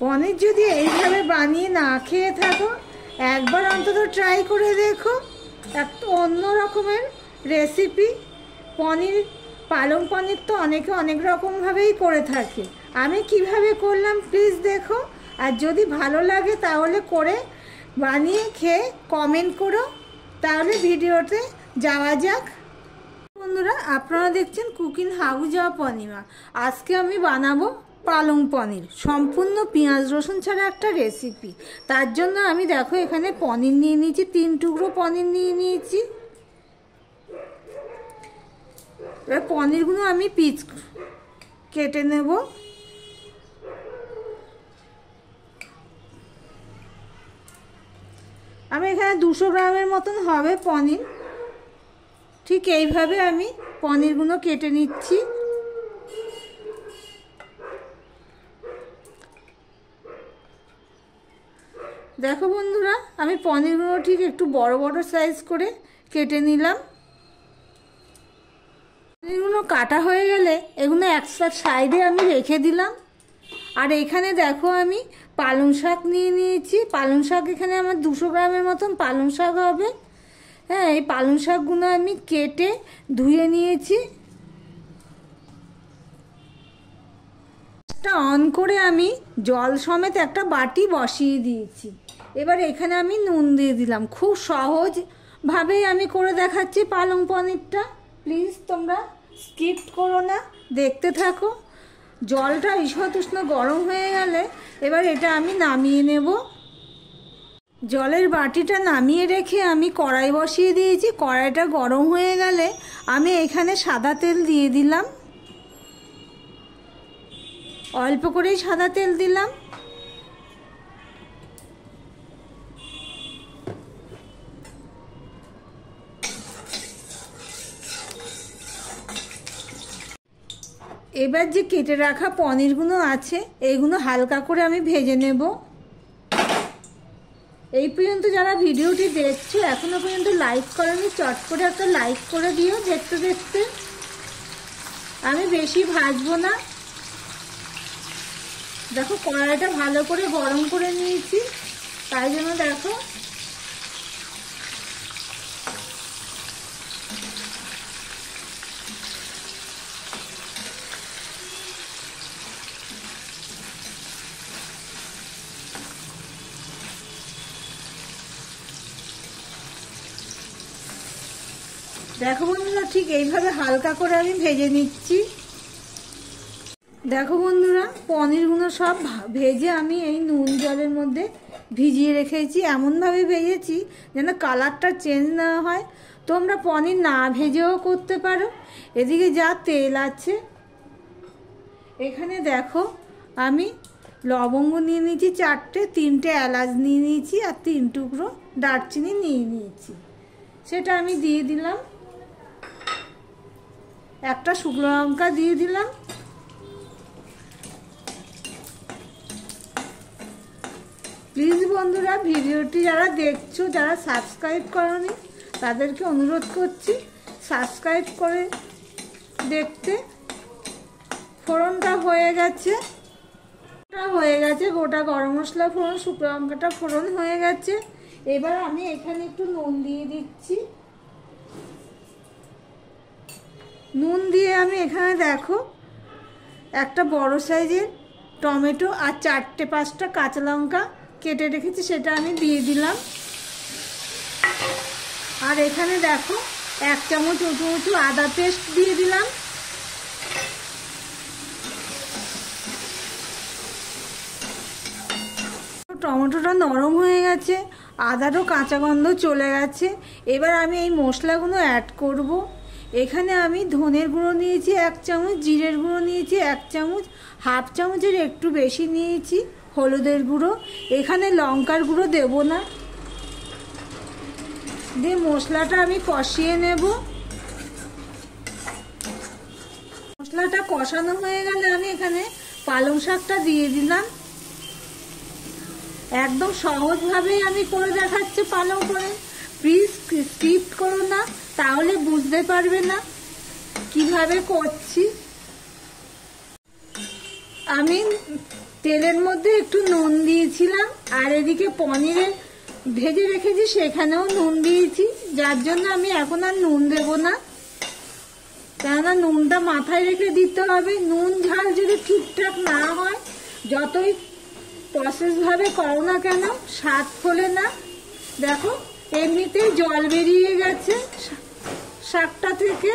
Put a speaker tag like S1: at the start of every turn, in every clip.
S1: পনির যদি এইভাবে বানিয়ে না খেয়ে থাকো, একবার অন্তত ট্রাই করে দেখো। একটা অন্য রকমের রেসিপি। পনির, পালং পনির তো অনেকে অনেক রকমভাবেই করে থাকে। আমি কিভাবে করলাম প্লিজ দেখো। আর যদি ভালো লাগে তাহলে করে বানিয়ে খেয়ে কমেন্ট করো। তাহলে ভিডিওতে যাওয়া যাক। বন্ধুরা, আপনারা দেখছেন কুকিং হাউস অফ অনিমা। আজকে আমি বানাবো পালং পনির, সম্পূর্ণ পেঁয়াজ রসুন ছাড়া একটা রেসিপি। তার জন্য আমি দেখো এখানে পনির নিয়ে নিয়েছি, 3 টুকরো পনির নিয়ে নিয়েছি। এবার পনিরগুলো আমি পিস কেটে নেব। আমি এখানে 200 গ্রামের মতন হবে পনির। ঠিক এইভাবে আমি পনিরগুলো কেটে নিচ্ছি। দেখো বন্ধুরা, আমি পনিরগুলো ঠিক একটু বড় বড় সাইজ করে কেটে নিলাম। পনিরগুলো কাটা হয়ে গেলে এগুলো একসাথে সাইডে আমি রেখে দিলাম। আর এখানে দেখো আমি পালং শাক নিয়ে নিয়েছি। পালং শাক এখানে আমার 200 গ্রামের মতন পালং শাক হবে। হ্যাঁ, এই পালং শাকগুলো আমি কেটে ধুয়ে নিয়েছি। অন করে আমি জল সমেত একটা বাটি বসিয়ে দিয়েছি। এবার এখানে আমি নুন দিয়ে দিলাম। খুব সহজভাবেই আমি করে দেখাচ্ছি পালং পনিরটা। প্লিজ তোমরা স্কিপ করো না, দেখতে থাকো। জলটা ঈষৎ উষ্ণ গরম হয়ে গেলে এবার এটা আমি নামিয়ে নেব। জলের বাটিটা নামিয়ে রেখে আমি কড়াই বসিয়ে দিয়েছি। কড়াইটা গরম হয়ে গেলে আমি এখানে সাদা তেল দিয়ে দিলাম। অল্প করেই সাদা তেল দিলাম। এবার যে কেটে রাখা পনিরগুলো আছে এইগুলো হালকা করে আমি ভেজে নেব। এই পর্যন্ত যারা ভিডিওটি দেখছো এখনো পর্যন্ত লাইক করোনি, চট করে একটা লাইক করে দিও। দেখতে দেখতে আমি বেশি ভাজবো না। দেখো কড়াইটা ভালো করে গরম করে নিয়েছি, তাই জন্য দেখো দেখো বন্ধুরা, ঠিক এইভাবে হালকা করে আমি ভেজে নিচ্ছি। দেখো বন্ধুরা, পনিরগুলো সব ভেজে আমি এই নুন জলের মধ্যে ভিজিয়ে রেখেছি। এমনভাবে ভেজেছি যেন কালারটা চেঞ্জ না হয়। তোমরা পনির না ভেজেও করতে পারো। এদিকে যা তেল আছে, এখানে দেখো আমি লবঙ্গ নিয়ে নিয়েছি 4টে, 3টে এলাচ নিয়ে নিয়েছি, আর 3 টুকরো দারচিনি নিয়ে নিয়েছি। সেটা আমি দিয়ে দিলাম। একটা শুকনো লঙ্কা দিয়ে দিলাম। প্লিজ বন্ধুরা, ভিডিওটি যারা দেখছো, যারা সাবস্ক্রাইব করোনি তাদেরকে অনুরোধ করছি সাবস্ক্রাইব করে দেখতে। ফোড়নটা হয়ে গেছে, গোটা গরম মশলা ফোড়ন, শুকনো লঙ্কাটা ফোড়ন হয়ে গেছে। এবার আমি এখানে একটু নুন দিয়ে দিচ্ছি। নুন দিয়ে আমি এখানে দেখো একটা বড় সাইজের টমেটো আর 4-5টা কাঁচা লঙ্কা কেটে রেখেছি, সেটা আমি দিয়ে দিলাম। আর এখানে দেখো 1 চামচ উঁচু আদা পেস্ট দিয়ে দিলাম। টমেটোটা নরম হয়ে গেছে, আদারও কাঁচা গন্ধ চলে গেছে। এবার আমি এই মশলাগুলো অ্যাড করব। এখানে আমি ধনের গুঁড়ো নিয়েছি 1 চামচ, জিরের গুঁড়ো নিয়েছি 1 চামচ, হাফ চামচের একটু বেশি নিয়েছি হলুদের গুঁড়ো। এখানে লঙ্কার গুঁড়ো দেব না। দিয়ে মশলাটা আমি কষিয়ে নেব। মশলাটা কষানো হয়ে গেলে আমি এখানে পালং শাকটা দিয়ে দিলাম। একদম সহজভাবেই আমি করে দেখাচ্ছি পালং পনির। প্লিজ স্কিপ করো না, তাহলে বুঝতে পারবে না কিভাবে করছি। আমি তেলের মধ্যে একটু নুন দিয়েছিলাম, আর এদিকে পনিরে ভেজে রেখেছি সেখানেও নুন দিয়েছি, যার জন্য আমি এখন আর নুন দেব না, কেননা নুনটা মাথায় রেখে দিতে হবে। নুন ঝাল যদি ঠিকঠাক না হয়, যতই প্রসেস ভাবে করো না কেন স্বাদ ফোলে না। দেখো এমনিতেই জল বেরিয়ে গেছে শাকটা থেকে।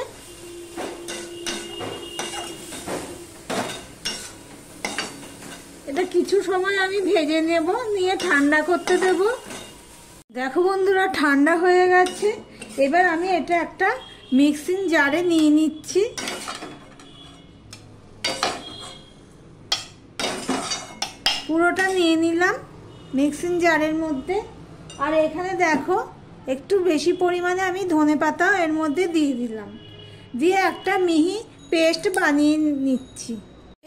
S1: এটা কিছু সময় আমি ভেজে নেব, নিয়ে ঠান্ডা করতে দেব। দেখো বন্ধুরা ঠান্ডা হয়ে গেছে। এবার আমি এটা একটা মিক্সিং জারে নিয়ে নিচ্ছি। পুরোটা নিয়ে নিলাম মিক্সিং জারের মধ্যে। আর এখানে দেখো একটু বেশি পরিমাণে আমি ধনেপাতা এর মধ্যে দিয়ে দিলাম, দিয়ে একটা মিহি পেস্ট বানিয়ে নিচ্ছি।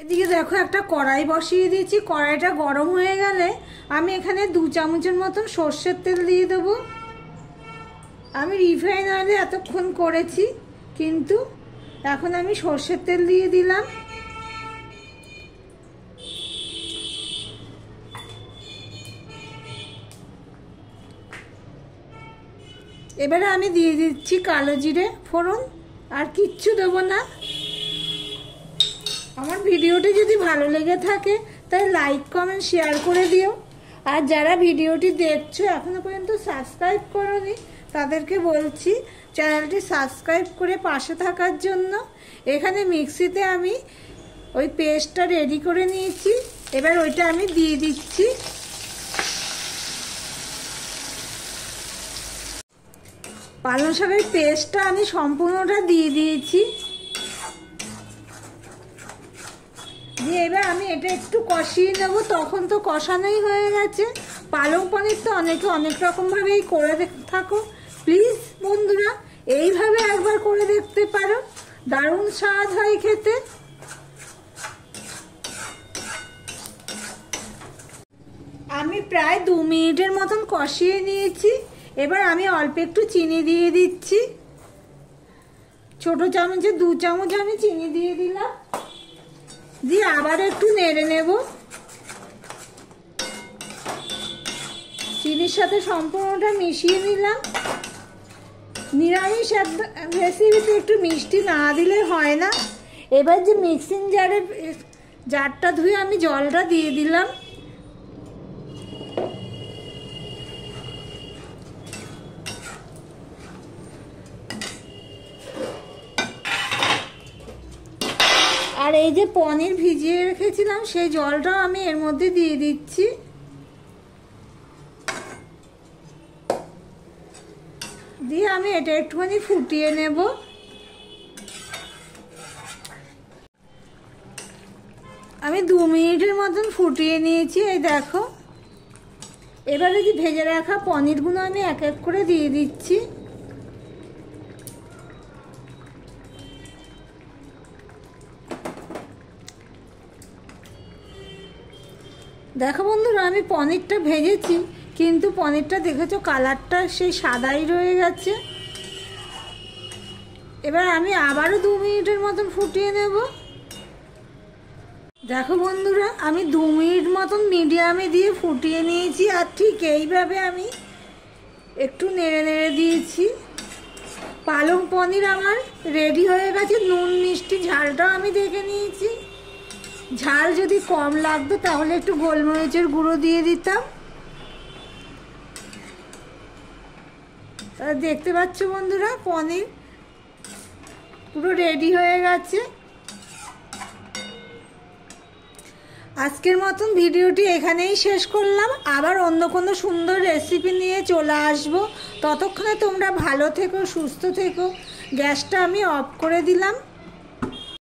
S1: এদিকে দেখো একটা কড়াই বসিয়ে দিয়েছি, কড়াইটা গরম হয়ে গেলে আমি এখানে 2 চামচের মতন সর্ষের তেল দিয়ে দেবো। আমি রিফাইন অয়েলে এতক্ষণ করেছি, কিন্তু এখন আমি সর্ষের তেল দিয়ে দিলাম। এবারে আমি দিয়ে দিচ্ছি কালো জিরে ফোড়ন, আর কিচ্ছু দেবো না। আমার ভিডিওটি যদি ভালো লেগে থাকে তাহলে লাইক কমেন্ট শেয়ার করে দিও। আর যারা ভিডিওটি দেখছো এখনো পর্যন্ত সাবস্ক্রাইব করোনি, তাদেরকে বলছি চ্যানেলটি সাবস্ক্রাইব করে পাশে থাকার জন্য। এখানে মিক্সিতে আমি ওই পেস্টটা রেডি করে নিয়েছি, এবার ওইটা আমি দিয়ে দিচ্ছি। পালং শাকের পেস্টটা আমি সম্পূর্ণটা দিয়ে দিয়েছি, দিয়ে এবার আমি এটা একটু কষিয়ে নেব। তখন তো কষানোই হয়ে গেছে। পালং পনির তো অনেকে অনেক রকমভাবেই করে থাকো, প্লিজ বন্ধুরা এইভাবে একবার করে দেখতে পারো, দারুণ স্বাদ হয় খেতে। আমি প্রায় 2 মিনিটের মতন কষিয়ে নিয়েছি। এবার আমি অল্প একটু চিনি দিয়ে দিচ্ছি, ছোট চামচে 2 চামচ আমি চিনি দিয়ে দিলাম, দিয়ে আবার একটু নেড়ে নেব। চিনির সাথে সম্পূর্ণটা মিশিয়ে নিলাম। নিরামিষ রেসিপিতে একটু মিষ্টি না দিলে হয় না। এবার যে মিক্সিং জারটা ধুয়ে আমি জলটা দিয়ে দিলাম। আর এই যে পনির ভিজিয়ে রেখেছিলাম সেই জলটাও আমি এর মধ্যে দিয়ে দিচ্ছি। দিয়ে আমি এটা একটুখানি ফুটিয়ে নেব। আমি 2 মিনিটের মতন ফুটিয়ে নিয়েছি, এই দেখো। এবারে যে ভেজে রাখা পনিরগুলো আমি এক এক করে দিয়ে দিচ্ছি। দেখো বন্ধুরা আমি পনিরটা ভেজেছি, কিন্তু পনিরটা দেখেছো কালারটা সেই সাদাই রয়ে গেছে। এবার আমি আবারও 2 মিনিটের মতন ফুটিয়ে নেব। দেখো বন্ধুরা আমি 2 মিনিট মতন মিডিয়ামে দিয়ে ফুটিয়ে নিয়েছি, আর ঠিক এইভাবে আমি একটু নেড়ে নেড়ে দিয়েছি। পালং পনির আমার রেডি হয়ে গেছে। নুন মিষ্টি ঝালটাও আমি দেখে নিয়েছি। ঝাল যদি কম লাগতো তাহলে একটু গোলমরিচের গুঁড়ো দিয়ে দিতাম। দেখতে পাচ্ছ বন্ধুরা পনির পুরো রেডি হয়ে গেছে। আজকের মতন ভিডিওটি এখানেই শেষ করলাম। আবার অন্য কোনো সুন্দর রেসিপি নিয়ে চলে আসব। ততক্ষণে তোমরা ভালো থেকো, সুস্থ থেকো। গ্যাসটা আমি অফ করে দিলাম।